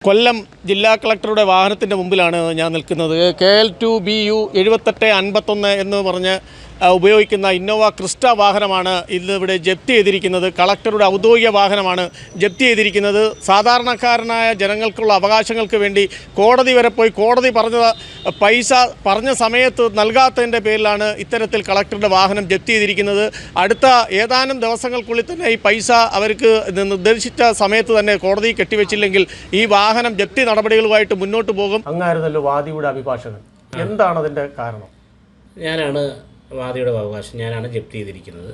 കൊല്ലം ജില്ലാ കളക്ടറുടെ വാഹനത്തിൻ്റെ മുമ്പിലാണ് ഞാൻ നിൽക്കുന്നത്. KL2BU 7851 എന്ന് പറഞ്ഞ് ഉപയോഗിക്കുന്ന ഇന്നോവ ക്രിസ്റ്റ വാഹനമാണ് ഇന്നിവിടെ ജപ്തി ചെയ്തിരിക്കുന്നത്. കളക്ടറുടെ ഔദ്യോഗിക വാഹനമാണ് ജപ്തി ചെയ്തിരിക്കുന്നത്. സാധാരണക്കാരനായ ജനങ്ങൾക്കുള്ള അവകാശങ്ങൾക്ക് വേണ്ടി കോടതി വരെ പോയി കോടതി പൈസ പറഞ്ഞ സമയത്ത് നൽകാത്തതിൻ്റെ പേരിലാണ് ഇത്തരത്തിൽ കളക്ടറുടെ വാഹനം ജപ്തി ചെയ്തിരിക്കുന്നത്. അടുത്ത ഏതാനും ദിവസങ്ങൾക്കുള്ളിൽ തന്നെ ഈ പൈസ അവർക്ക് നിർദ്ദേശിച്ച സമയത്ത് തന്നെ കോടതി കെട്ടിവെച്ചില്ലെങ്കിൽ ഈ വാഹനം ജപ്തി നടപടികളുമായിട്ട് മുന്നോട്ട് പോകും. അങ്ങായിരുന്നല്ലോ വാദിയുടെ അഭിഭാഷകൻ, എന്താണ് അതിൻ്റെ കാരണം? ഞാനാണ് വാദിയുടെ അവകാശം, ഞാനാണ് ജപ്തി ചെയ്തിരിക്കുന്നത്.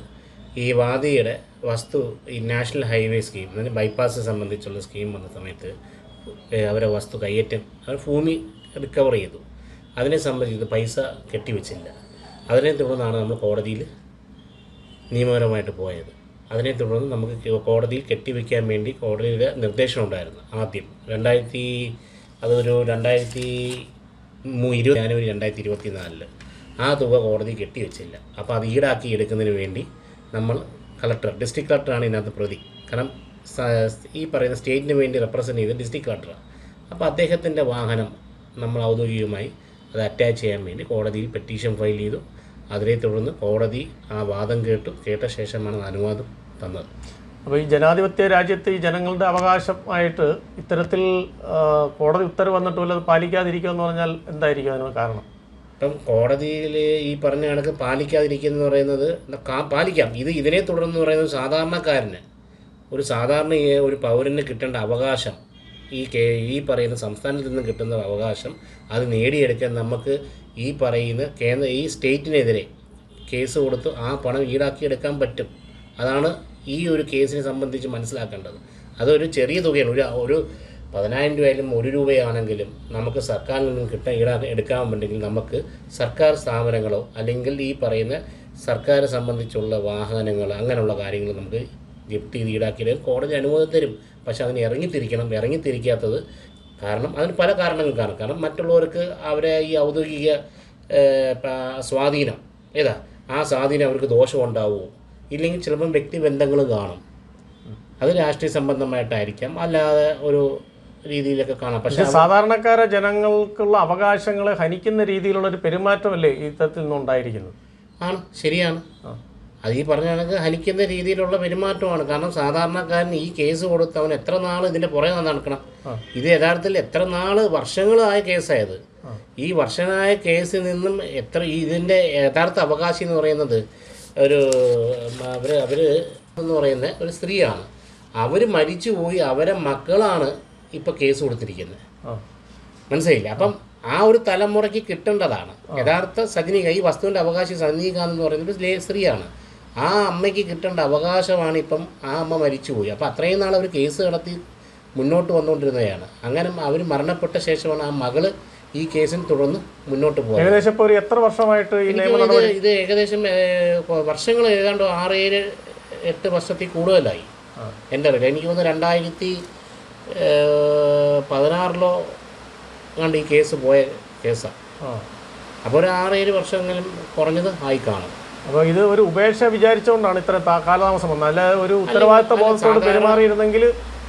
ഈ വാദിയുടെ വസ്തു ഈ നാഷണൽ ഹൈവേ സ്കീം, അതായത് ബൈപ്പാസ് സംബന്ധിച്ചുള്ള സ്കീം വന്ന സമയത്ത് അവരെ വസ്തു കയ്യേറ്റം, അവർ ഭൂമി റിക്കവർ ചെയ്തു. അതിനെ സംബന്ധിച്ച് പൈസ കെട്ടിവെച്ചില്ല. അതിനെ തുടർന്നാണ് നമ്മൾ കോടതിയിൽ നിയമപരമായിട്ട് പോയത്. അതിനെ തുടർന്ന് നമുക്ക് കോടതിയിൽ കെട്ടിവെക്കാൻ വേണ്ടി കോടതിയുടെ നിർദ്ദേശം ഉണ്ടായിരുന്നു. ആദ്യം ജനുവരി 2024 ആ തുക കോടതി കെട്ടിവെച്ചില്ല. അപ്പോൾ അത് ഈടാക്കി എടുക്കുന്നതിന് വേണ്ടി നമ്മൾ ഡിസ്ട്രിക്ട് കളക്ടറാണ് ഇതിനകത്ത് പ്രതി. കാരണം ഈ പറയുന്ന സ്റ്റേറ്റിന് വേണ്ടി റെപ്രസെൻ്റ് ചെയ്ത ഡിസ്ട്രിക്ട് കളക്ടറാണ്. അപ്പോൾ അദ്ദേഹത്തിൻ്റെ വാഹനം നമ്മൾ ഔദ്യോഗികമായി അത് അറ്റാച്ച് ചെയ്യാൻ വേണ്ടി കോടതിയിൽ പെറ്റീഷൻ ഫയൽ ചെയ്തു. അതിനെ തുടർന്ന് കോടതി ആ വാദം കേട്ട ശേഷമാണ് അനുവാദം തന്നത്. അപ്പോൾ ഈ ജനാധിപത്യ രാജ്യത്ത് ഈ ജനങ്ങളുടെ അവകാശമായിട്ട് ഇത്തരത്തിൽ കോടതി ഉത്തരവ് വന്നിട്ട് വല്ലത് പാലിക്കാതിരിക്കുമെന്ന് പറഞ്ഞാൽ എന്തായിരിക്കും അതിന് കാരണം? ഇപ്പം കോടതിയിൽ ഈ പറഞ്ഞ കണക്ക് പാലിക്കാതിരിക്കുന്ന പറയുന്നത് പാലിക്കാം. ഇതിനെ തുടർന്ന് പറയുന്നത് സാധാരണക്കാരന് ഒരു പൗരന് കിട്ടേണ്ട അവകാശം, ഈ പറയുന്ന സംസ്ഥാനത്തിൽ നിന്ന് കിട്ടുന്ന അവകാശം അത് നേടിയെടുക്കാൻ നമുക്ക് ഈ പറയുന്ന ഈ സ്റ്റേറ്റിനെതിരെ കേസ് കൊടുത്ത് ആ പണം ഈടാക്കിയെടുക്കാൻ പറ്റും. അതാണ് ഈ ഒരു കേസിനെ സംബന്ധിച്ച് മനസ്സിലാക്കേണ്ടത്. അതൊരു ചെറിയ തുകയാണ്. ഒരു 10,000 രൂപയായാലും 1 രൂപയാണെങ്കിലും നമുക്ക് സർക്കാരിൽ നിന്നും എടുക്കാമെന്നുണ്ടെങ്കിൽ നമുക്ക് സർക്കാർ സ്ഥാപനങ്ങളോ അല്ലെങ്കിൽ ഈ പറയുന്ന സർക്കാർ സംബന്ധിച്ചുള്ള വാഹനങ്ങൾ അങ്ങനെയുള്ള കാര്യങ്ങൾ നമുക്ക് ജപ്തി ചെയ്ത് ഈടാക്കിയാലും കോടതി അനുമതി തരും. പക്ഷെ അതിന് ഇറങ്ങിത്തിരിക്കാത്തത് കാരണം അതിന് പല കാരണങ്ങൾക്കാണ്. കാരണം മറ്റുള്ളവർക്ക് അവരെ ഈ ഔദ്യോഗിക സ്വാധീനം ആ സ്വാധീനം അവർക്ക് ദോഷമുണ്ടാവുമോ, ഇല്ലെങ്കിൽ ചിലപ്പം വ്യക്തിബന്ധങ്ങൾ കാണും. അത് രാഷ്ട്രീയ സംബന്ധമായിട്ടായിരിക്കാം, അല്ലാതെ ഒരു രീതിയിലൊക്കെ കാണാം. പക്ഷേ സാധാരണക്കാരെ ജനങ്ങൾക്കുള്ള അവകാശങ്ങളെ ഹനിക്കുന്ന രീതിയിലുള്ളൊരു പെരുമാറ്റമല്ലേ ഈ തരത്തിൽ നിന്നുണ്ടായിരിക്കുന്നത്? ആണ്, ശരിയാണ്. അത് ഈ പറഞ്ഞ കണക്ക് ഹനിക്കുന്ന രീതിയിലുള്ള പെരുമാറ്റമാണ്. കാരണം സാധാരണക്കാരൻ ഈ കേസ് കൊടുത്ത് അവൻ എത്ര നാൾ ഇതിൻ്റെ പുറകെ നടക്കണം. ഇത് യഥാർത്ഥത്തിൽ എത്ര നാൾ വർഷങ്ങളായ കേസായത്. ഈ വർഷങ്ങളായ കേസിൽ നിന്നും ഇതിൻ്റെ യഥാർത്ഥ അവകാശി എന്ന് പറയുന്നത് അവർ എന്ന് പറയുന്ന ഒരു സ്ത്രീയാണ്. അവർ മരിച്ചുപോയി, അവരെ മക്കളാണ് ഇപ്പം കേസ് കൊടുത്തിരിക്കുന്നത്. മനസ്സിലായില്ല? അപ്പം ആ ഒരു തലമുറയ്ക്ക് കിട്ടേണ്ടതാണ് യഥാർത്ഥ സജനീക. ഈ വസ്തുവിൻ്റെ അവകാശി സജനീക എന്ന് പറയുന്നത് സ്ത്രീയാണ്. ആ അമ്മയ്ക്ക് കിട്ടേണ്ട അവകാശമാണ് ഇപ്പം ആ അമ്മ മരിച്ചുപോയി. അപ്പോൾ അത്രയും നാൾ അവർ കേസ് നടത്തി മുന്നോട്ട് വന്നുകൊണ്ടിരുന്നതാണ്. അങ്ങനെ അവർ മരണപ്പെട്ട ശേഷമാണ് ആ മകള് ഈ കേസിന് തുടർന്ന് മുന്നോട്ട് പോകുന്നത്. ഏകദേശം ഇപ്പോൾ എത്ര വർഷമായിട്ട് ഇത് ഏകദേശം വർഷങ്ങൾ ഏതാണ്ട് 6-7-8 വർഷത്തിൽ കൂടുതലായി എൻ്റെ അറിയില്ല. എനിക്ക് തോന്നുന്നു 2016 കണ്ട് ഈ കേസ് പോയ കേസാണ്. അപ്പോൾ ഒരു 6-7 വർഷമെങ്കിലും കുറഞ്ഞത് ആയി കാണും. അപ്പോൾ ഇത് ഒരു ഉപേക്ഷ വിചാരിച്ചുകൊണ്ടാണ് ഇത്ര കാലതാമസം വന്നത്. അല്ല ഒരു ഉത്തരവാദിത്ത ബോധത്തോട് പെരുമാറിയിരുന്നെങ്കിൽ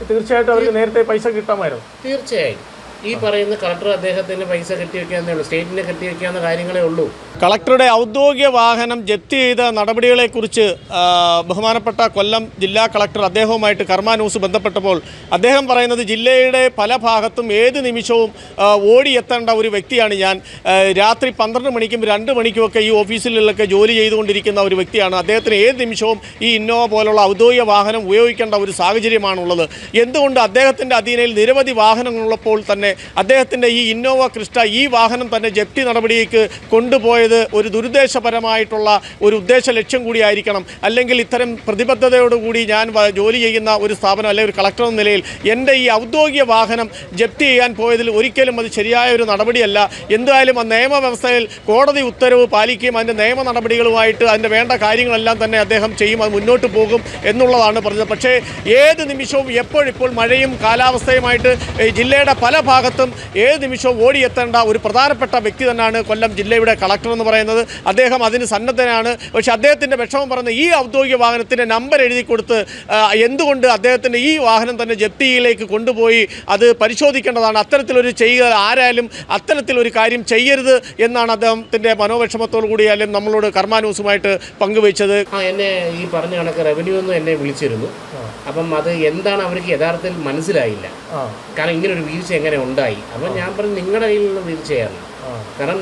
തീർച്ചയായിട്ടും അവർക്ക് നേരത്തെ പൈസ കിട്ടാമായിരുന്നു. തീർച്ചയായും ഈ പറയുന്ന കളക്ടർ അദ്ദേഹത്തിന് പൈസ കെട്ടിവെക്കാന്നേ ഉള്ളൂ, സ്റ്റേറ്റിനെ കെട്ടിവെക്കാവുന്ന കാര്യങ്ങളേ ഉള്ളൂ. കളക്ടറുടെ ഔദ്യോഗിക വാഹനം ജപ്തി ചെയ്ത നടപടികളെക്കുറിച്ച് ബഹുമാനപ്പെട്ട കൊല്ലം ജില്ലാ കളക്ടർ അദ്ദേഹവുമായിട്ട് കർമ്മ ന്യൂസ് ബന്ധപ്പെട്ടപ്പോൾ അദ്ദേഹം പറയുന്നത്, ജില്ലയുടെ പല ഭാഗത്തും ഏത് നിമിഷവും ഓടിയെത്തേണ്ട ഒരു വ്യക്തിയാണ് ഞാൻ. രാത്രി 12 മണിക്കും 2 മണിക്കുമൊക്കെ ഈ ഓഫീസിലൊക്കെ ജോലി ചെയ്തുകൊണ്ടിരിക്കുന്ന ഒരു വ്യക്തിയാണ്. അദ്ദേഹത്തിന് ഏത് നിമിഷവും ഈ ഇന്നോവ പോലുള്ള ഔദ്യോഗിക വാഹനം ഉപയോഗിക്കേണ്ട ഒരു സാഹചര്യമാണുള്ളത്. എന്തുകൊണ്ട് അദ്ദേഹത്തിൻ്റെ അധീനയിൽ നിരവധി വാഹനങ്ങളുള്ളപ്പോൾ തന്നെ അദ്ദേഹത്തിൻ്റെ ഈ ഇന്നോവ ക്രിസ്റ്റ ഈ വാഹനം തന്നെ ജപ്തി നടപടിക്ക് കൊണ്ടുപോയത് ഒരു ദുരുദ്ദേശപരമായിട്ടുള്ള ഒരു ഉദ്ദേശ ലക്ഷ്യം കൂടിയായിരിക്കണം. അല്ലെങ്കിൽ ഇത്തരം പ്രതിബദ്ധതയോടുകൂടി ഞാൻ ജോലി ചെയ്യുന്ന ഒരു സ്ഥാപനം അല്ലെങ്കിൽ ഒരു കളക്ടർ എന്ന നിലയിൽ എൻ്റെ ഈ ഔദ്യോഗിക വാഹനം ജപ്തി ചെയ്യാൻ പോയതിൽ ഒരിക്കലും അത് ശരിയായ ഒരു നടപടിയല്ല. എന്തായാലും ആ നിയമവ്യവസ്ഥയിൽ കോടതി ഉത്തരവ് പാലിക്കുകയും അതിൻ്റെ നിയമ നടപടികളുമായിട്ട് അതിൻ്റെ വേണ്ട കാര്യങ്ങളെല്ലാം തന്നെ അദ്ദേഹം ചെയ്യും, അത് മുന്നോട്ട് പോകും എന്നുള്ളതാണ് പറഞ്ഞത്. പക്ഷേ ഏത് നിമിഷവും ഇപ്പോൾ മഴയും കാലാവസ്ഥയുമായിട്ട് ജില്ലയുടെ പല ഭാഗത്തും ഏത് നിമിഷവും ഓടിയെത്തേണ്ട ഒരു പ്രധാനപ്പെട്ട വ്യക്തി തന്നെയാണ് കൊല്ലം ജില്ലയുടെ കളക്ടർ എന്ന് പറയുന്നത്. അദ്ദേഹം അതിന് സന്നദ്ധനാണ്. പക്ഷേ അദ്ദേഹത്തിൻ്റെ വിഷമം പറഞ്ഞ ഈ ഔദ്യോഗിക വാഹനത്തിൻ്റെ നമ്പർ എഴുതി കൊടുത്ത് എന്തുകൊണ്ട് അദ്ദേഹത്തിൻ്റെ ഈ വാഹനം തന്നെ ജപ്തിയിലേക്ക് കൊണ്ടുപോയി അത് പരിശോധിക്കേണ്ടതാണ്. അത്തരത്തിലൊരു ചെയ്യുക ആരായാലും അത്തരത്തിലൊരു കാര്യം ചെയ്യരുത് എന്നാണ് അദ്ദേഹത്തിൻ്റെ മനോവിഷമത്തോടു കൂടിയാലും നമ്മളോട് കർമ്മ ന്യൂസുമായിട്ട് പങ്കുവച്ചത്. എന്നെ ഈ പറഞ്ഞ കണക്ക് റവന്യൂ ഒന്നും എന്നെ വിളിച്ചിരുന്നു. അപ്പം അത് എന്താണ് അവർക്ക് യഥാർത്ഥത്തിൽ മനസ്സിലായില്ല. കാരണം ഇങ്ങനൊരു വീഴ്ച എങ്ങനെ ഉണ്ടായി. അപ്പം ഞാൻ പറഞ്ഞു നിങ്ങളുടെ കയ്യിലുള്ള വീഴ്ചയാണ്. കാരണം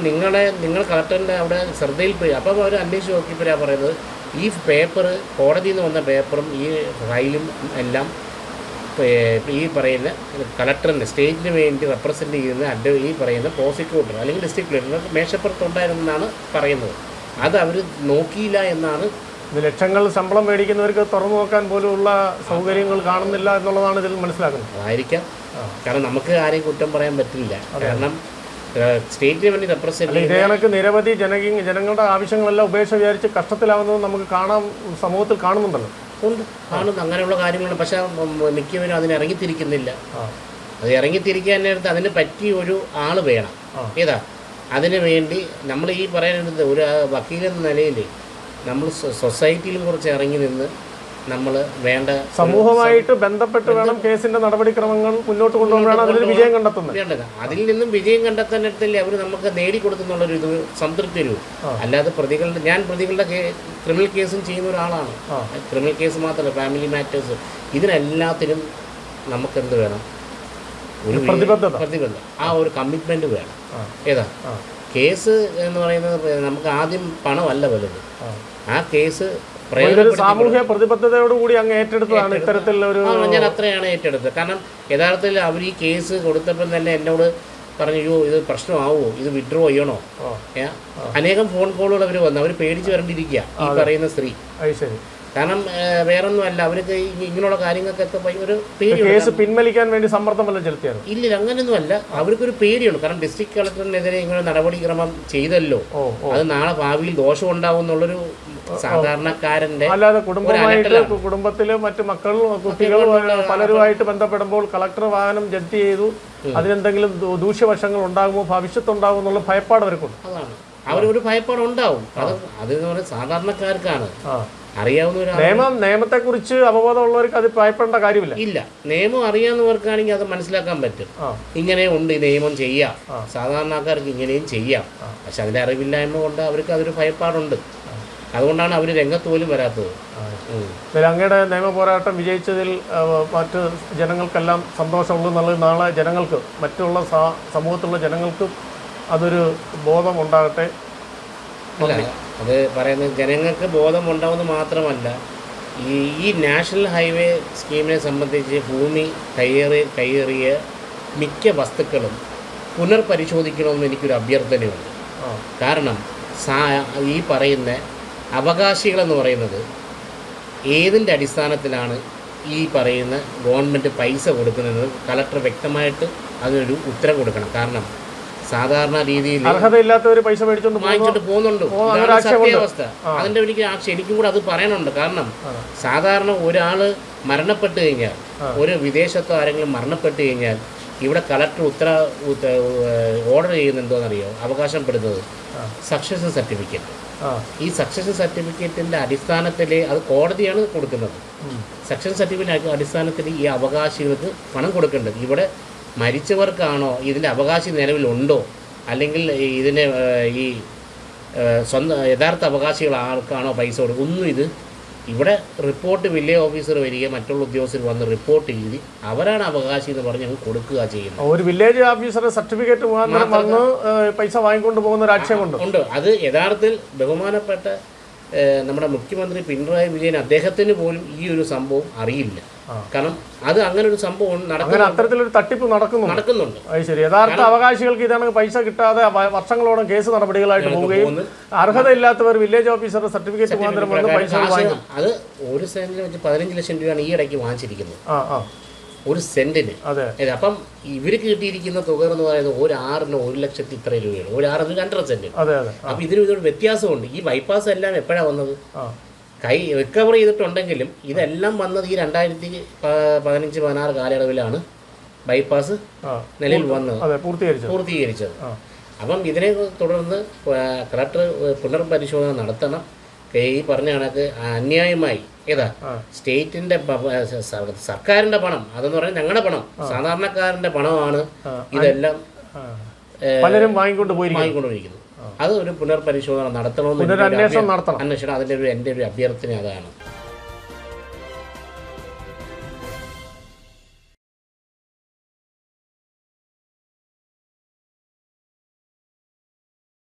നിങ്ങൾ കളക്ടറിൻ്റെ അവിടെ ശ്രദ്ധയിൽ പോയി. അപ്പം അവർ അന്വേഷിച്ച് നോക്കിയപ്പോഴാണ് പറയുന്നത് ഈ പേപ്പർ കോടതിയിൽ നിന്ന് വന്ന പേപ്പറും ഈ ഫയലും എല്ലാം ഈ പറയുന്ന കളക്ടറിൻ്റെ സ്റ്റേറ്റിന് വേണ്ടി റെപ്രസെൻ്റ് ചെയ്യുന്ന ഈ പറയുന്ന പ്രോസിക്യൂട്ടർ അല്ലെങ്കിൽ ഡിസ്ട്രിക്ട് കളക്ടർ മേശപ്പുറത്തുണ്ടായിരുന്നെന്നാണ് പറയുന്നത്. അത് അവർ നോക്കിയില്ല എന്നാണ്. ലക്ഷങ്ങൾ ശമ്പളം മേടിക്കുന്നവർക്ക് തുറന്നു നോക്കാൻ പോലുള്ള സൗകര്യങ്ങൾ കാണുന്നില്ല എന്നുള്ളതാണ് ഇതിൽ മനസ്സിലാക്കുന്നത്. അതായിരിക്കാം. കാരണം നമുക്ക് ആരെയും കുറ്റം പറയാൻ പറ്റില്ല. കാരണം സ്റ്റേറ്റിന് വേണ്ടി റെപ്രസെന്റ് ഇതേ കണക്ക് നിരവധി ജനങ്ങളുടെ ആവശ്യങ്ങളെല്ലാം ഉപേക്ഷ വിചാരിച്ച് കഷ്ടത്തിലാവുന്നത് നമുക്ക് സമൂഹത്തിൽ കാണുന്നുണ്ടല്ലോ. കാണുന്നു അങ്ങനെയുള്ള കാര്യങ്ങളുണ്ട്. പക്ഷെ മിക്കവരും അതിന് ഇറങ്ങിത്തിരിക്കുന്നില്ല. അത് ഇറങ്ങിത്തിരിക്കാൻ നേരത്ത് അതിന് പറ്റിയ ഒരു ആൾ വേണം. ഏതാ അതിനു വേണ്ടി നമ്മൾ ഈ പറയുന്നത് ഒരു വക്കീലെന്ന നിലയിൽ നമ്മൾ സൊസൈറ്റിയിലും കുറച്ച് ഇറങ്ങി നിന്ന് നമ്മൾ വേണ്ട സമൂഹമായിട്ട് ബന്ധപ്പെട്ട് വേണം കേസിന്റെ നടപടിക്രമങ്ങൾ മുന്നോട്ട് കൊണ്ടുപോകാൻ അതിൽ വിജയം കണ്ടെത്തുന്നത്. വേണ്ടത് അതിൽ നിന്നും വിജയം കണ്ടെത്താനിടത്തല്ലേ അവർ നമുക്ക് നേടിക്കൊടുക്കുന്നുള്ളൊരു ഇത് സംതൃപ്തി വരും. അല്ലാതെ പ്രതികളുടെ ക്രിമിനൽ കേസും ചെയ്യുന്ന ഒരാളാണ്. ക്രിമിനൽ കേസ് മാത്രമല്ല, ഫാമിലി മാറ്റേഴ്സ്, ഇതിനെല്ലാത്തിനും നമുക്കെന്ത് വേണം? ഒരു പ്രതിബദ്ധത, ആ ഒരു കമ്മിറ്റ്മെന്റ് വേണം. ഏതാ കേസ് എന്ന് പറയുന്നത് നമുക്ക് ആദ്യം പണമല്ല വലുത്. ആ കേസ് സാമൂഹ്യ പ്രതിബദ്ധതയോടുകൂടി അങ്ങ് ഏറ്റെടുത്തതാണ് ഇത്തരത്തിലൊരു. ഞാൻ അത്രയാണ് ഏറ്റെടുത്തത്. കാരണം യഥാർത്ഥത്തിൽ അവർ ഈ കേസ് കൊടുത്തപ്പോൾ തന്നെ എന്നോട് പറഞ്ഞു, അയ്യോ ഇത് പ്രശ്നമാവുമോ, ഇത് വിഡ്രോ ചെയ്യണോ? അനേകം ഫോൺ കോളുകൾ അവർ വന്നു. അവർ പേടിച്ച് വരണ്ടിരിക്കുക ഈ പറയുന്ന സ്ത്രീ. കാരണം വേറൊന്നുമല്ല, അവർക്ക് ഇങ്ങനെയുള്ള കാര്യങ്ങൾക്കൊക്കെ ഒരു പേടി. പിൻവലിക്കാൻ വേണ്ടി സമ്മർദ്ദം വല്ലതും ചെലുത്തിയാണ്? ഇല്ല, അങ്ങനെയൊന്നുമല്ല. അവർക്കൊരു പേടിയുണ്ട്. കാരണം ഡിസ്ട്രിക്ട് കളക്ടറിനെതിരെ ഇങ്ങനെ നടപടിക്രമം ചെയ്തല്ലോ, അത് നാളെ ഭാവിയിൽ ദോഷം ഉണ്ടാവും എന്നുള്ളൊരു സാധാരണക്കാരന്റെ. അല്ലാതെ കുടുംബത്തില് മറ്റു മക്കൾ കുട്ടികൾ പലരുമായിട്ട് ബന്ധപ്പെടുമ്പോൾ കളക്ടർ വാഹനം ജപ്തി ചെയ്തു, അതിനെന്തെങ്കിലും ദൂഷ്യവശങ്ങൾ ഉണ്ടാകുമോ, ഭവിഷ്യത്തുണ്ടാകുമോ എന്നുള്ള ഭയപ്പാട് അവർക്കുണ്ട്. അതാണ് അവരൊരു ഭയപ്പാട് ഉണ്ടാവും. അത് സാധാരണക്കാർക്കാണ് അറിയാവുന്ന നിയമത്തെ കുറിച്ച് അവബോധമുള്ളവർക്ക് അത് ഭയപ്പെടേണ്ട കാര്യമില്ല. ഇല്ല, നിയമം അറിയാവുന്നവർക്കാണെങ്കിൽ അത് മനസ്സിലാക്കാൻ പറ്റും. ഇങ്ങനെ ഉണ്ട്, ഈ നിയമം ചെയ്യാം, സാധാരണക്കാർക്ക് ഇങ്ങനെയും ചെയ്യാം. പക്ഷെ അതിന്റെ അറിവില്ലായ്മ കൊണ്ട് അവർക്ക് അതൊരു ഭയപ്പാടുണ്ട്. അതുകൊണ്ടാണ് അവർ രംഗത്ത് പോലും വരാത്തത്. അങ്ങയുടെ നിയമ പോരാട്ടം വിജയിച്ചതിൽ മറ്റ് ജനങ്ങൾക്കെല്ലാം സന്തോഷമുള്ളൂ എന്നുള്ളത്. നാളെ ജനങ്ങൾക്ക്, മറ്റുള്ള സമൂഹത്തിലുള്ള ജനങ്ങൾക്കും അതൊരു ബോധം ഉണ്ടാകട്ടെ. അത് പറയുന്നത് ജനങ്ങൾക്ക് ബോധമുണ്ടാവുന്നത് മാത്രമല്ല, ഈ നാഷണൽ ഹൈവേ സ്കീമിനെ സംബന്ധിച്ച് ഭൂമി കയ്യേറിയ മിക്ക വസ്തുക്കളും പുനർപരിശോധിക്കണമെന്ന് എനിക്കൊരു അഭ്യർത്ഥനയുണ്ട്. കാരണം ഈ പറയുന്ന അവകാശികളെന്ന് പറയുന്നത് ഏതിൻ്റെ അടിസ്ഥാനത്തിലാണ് ഈ പറയുന്ന ഗവൺമെൻറ് പൈസ കൊടുക്കുന്നത്? കളക്ടർ വ്യക്തമായിട്ട് അതിനൊരു ഉത്തരം കൊടുക്കണം. കാരണം സാധാരണ രീതിയിൽ അർഹതയില്ലാത്തവർ പൈസ വാങ്ങിച്ചിട്ട് പോകുന്നുണ്ട്. സത്യാവസ്ഥ. അതിന്റെ എനിക്കും കൂടെ അത് പറയാനുണ്ട്. കാരണം സാധാരണ ഒരാള് മരണപ്പെട്ട് കഴിഞ്ഞാൽ, ഒരു വിദേശത്തോ ആരെങ്കിലും മരണപ്പെട്ട് കഴിഞ്ഞാൽ ഇവിടെ കളക്ടർ ഓർഡർ ചെയ്യുന്ന എന്തോന്നറിയോ? അവകാശപ്പെടുന്നത് സക്സഷൻ സർട്ടിഫിക്കറ്റ്. ഈ സക്സഷൻ സർട്ടിഫിക്കറ്റിന്റെ അടിസ്ഥാനത്തിൽ അത് കോടതിയാണ് കൊടുക്കുന്നത്. സക്സഷൻ സർട്ടിഫിക്കറ്റ് അടിസ്ഥാനത്തിൽ ഈ അവകാശികൾക്ക് പണം കൊടുക്കേണ്ടത്. ഇവിടെ മരിച്ചവർക്കാണോ ഇതിൻ്റെ അവകാശി നിലവിലുണ്ടോ, അല്ലെങ്കിൽ ഇതിന് ഈ സ്വന്തം യഥാർത്ഥ അവകാശികൾ ആർക്കാണോ പൈസ കൊടുക്കുക, ഒന്നും ഇത് ഇവിടെ റിപ്പോർട്ട് വില്ലേജ് ഓഫീസർ വരിക, മറ്റുള്ള ഉദ്യോഗസ്ഥർ വന്ന് റിപ്പോർട്ട് ചെയ്ത് അവരാണ് അവകാശി എന്ന് പറഞ്ഞ് ഞങ്ങൾ കൊടുക്കുക ചെയ്യുന്നത്. ഒരു വില്ലേജ് ഓഫീസറുടെ സർട്ടിഫിക്കറ്റ് വന്ന് പൈസ വാങ്ങിക്കൊണ്ട് പോകുന്ന ഒരു ആക്ഷേപമുണ്ട്. ഉണ്ട്. അത് യഥാർത്ഥത്തിൽ ബഹുമാനപ്പെട്ട നമ്മുടെ മുഖ്യമന്ത്രി പിണറായി വിജയൻ, അദ്ദേഹത്തിന് പോലും ഈ ഒരു സംഭവം അറിയില്ല. കാരണം അത് അങ്ങനെ ഒരു സംഭവം അത്തരത്തിലൊരു തട്ടിപ്പ് നടക്കുന്നുണ്ട്. ശരി, യഥാർത്ഥ അവകാശികൾക്ക് ഇതാണ് പൈസ കിട്ടാതെ വർഷങ്ങളോളം കേസ് നടപടികളായിട്ട് പോവുകയും അർഹതയില്ലാത്തവർ വില്ലേജ് ഓഫീസറുടെ സർട്ടിഫിക്കറ്റ് മുഖാന്തരം വന്ന് പൈസ വാങ്ങിക്കും. അത് ഒരു സെന്റിന് വെച്ച് 15 ലക്ഷം രൂപയാണ് ഈ ഇടയ്ക്ക് വാങ്ങിച്ചിരിക്കുന്നത്, ഒരു സെന്റിന്. അപ്പം ഇവർക്ക് കിട്ടിയിരിക്കുന്ന തുക എന്ന് പറയുന്നത് ഒരു ആറിന് 1 ലക്ഷത്തി ഇത്ര രൂപയാണ്, ഒരു 6 2.5 സെന്റ്. അപ്പൊ ഇതൊരു വ്യത്യാസമുണ്ട്. ഈ ബൈപ്പാസ് എല്ലാം എപ്പോഴാണ് വന്നത്? റിക്കവർ ചെയ്തിട്ടുണ്ടെങ്കിലും ഇതെല്ലാം വന്നത് ഈ 2015-16 കാലയളവിലാണ് ബൈപ്പാസ് നിലവിൽ വന്നത് അതെ പൂർത്തീകരിച്ചത്. അപ്പം ഇതിനെ തുടർന്ന് കളക്ടർ പുനർപരിശോധന നടത്തണം. ഈ പറഞ്ഞ കണക്ക് അന്യായമായി സ്റ്റേറ്റിൻ്റെ സർക്കാരിൻ്റെ പണം, അതെന്ന് പറഞ്ഞാൽ ഞങ്ങളുടെ പണം, സാധാരണക്കാരൻ്റെ പണമാണ് ഇതെല്ലാം പലരും വാങ്ങിക്കൊണ്ടിരിക്കുന്നു. അത് ഒരു പുനർപരിശോധന നടത്തണമെന്ന് അന്വേഷണം, അതിൻ്റെ എൻ്റെ ഒരു അഭ്യർത്ഥന അതാണ്.